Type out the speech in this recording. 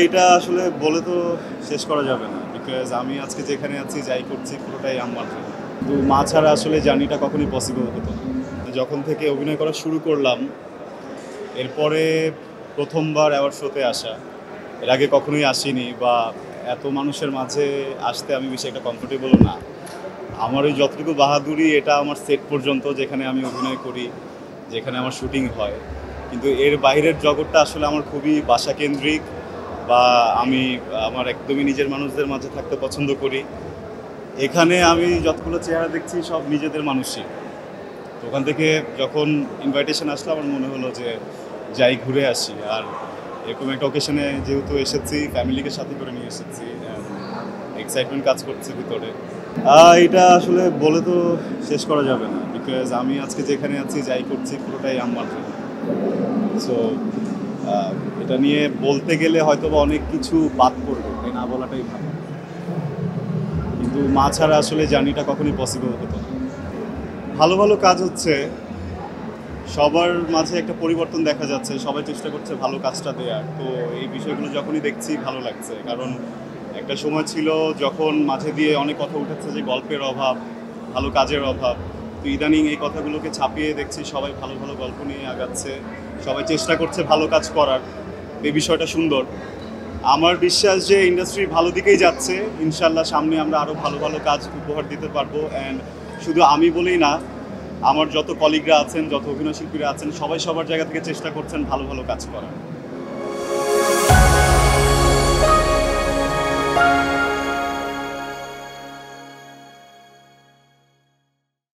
এটা আসলে বলে তো শেষ করা যাবে না। বিকজ আমি আজকে যেখানে আছি, যাই করছি পুরোটাই আমার জন্য। কিন্তু মা ছাড়া আসলে জার্নিটা কখনোই পসিবল হতো না। যখন থেকে অভিনয় করা শুরু করলাম, এরপরে ১ম বার অ্যাওয়ার্ড শোতে আসা। এর আগে কখনোই আসিনি বা এত মানুষের মাঝে আসতে আমি বেশি একটা কমফোর্টেবলও না। আমার ওই যতটুকু বাহাদুরি এটা আমার সেট পর্যন্ত, যেখানে আমি অভিনয় করি, যেখানে আমার শুটিং হয়। কিন্তু এর বাইরের জগৎটা আসলে আমার খুবই বাসাকেন্দ্রিক বা আমি আমার একদমই নিজের মানুষদের মাঝে থাকতে পছন্দ করি। এখানে আমি যতগুলো চেহারা দেখছি সব নিজেদের মানুষই। তো ওখান থেকে যখন ইনভাইটেশন আসলো আমার মনে হলো যে যাই ঘুরে আসি। আর এরকম একটা অকেশনে যেহেতু এসেছি, ফ্যামিলিকে সাথে করে নিয়ে এসেছি, এক্সাইটমেন্ট কাজ করছে ভিতরে। এটা আসলে বলে তো শেষ করা যাবে না। বিকজ আমি আজকে যেখানে আছি, যাই করছি পুরোটাই আমার জন্য। সো এটা নিয়ে বলতে গেলে হয়তোবা অনেক কিছু বাদ পড়বে, তাই না বলাটাই ভালো। কিন্তু মা ছাড়া আসলে জার্নিটা কখনোই পসিবল হতো না। ভালো ভালো কাজ হচ্ছে, সবার মাঝে একটা পরিবর্তন দেখা যাচ্ছে, সবাই চেষ্টা করছে ভালো কাজটা দেওয়ার। তো এই বিষয়গুলো যখনই দেখছি ভালো লাগছে, কারণ একটা সময় ছিল যখন মাঝে দিয়ে অনেক কথা উঠেছে যে গল্পের অভাব, ভালো কাজের অভাব। তো ইদানিং এই কথাগুলোকে ছাপিয়ে দেখছি সবাই ভালো ভালো গল্প নিয়ে আগাচ্ছে, সবাই চেষ্টা করছে ভালো কাজ করার। এই বিষয়টা সুন্দর। আমার বিশ্বাস যে ইন্ডাস্ট্রি ভালো দিকেই যাচ্ছে। ইনশাল্লাহ সামনে আমরা আরও ভালো ভালো কাজ উপহার দিতে পারবো। অ্যান্ড শুধু আমি বলেই না, আমার যত কলিগরা আছেন, যত অভিনয় শিল্পীরা আছেন, সবাই সবার জায়গা থেকে চেষ্টা করছেন ভালো ভালো কাজ করার।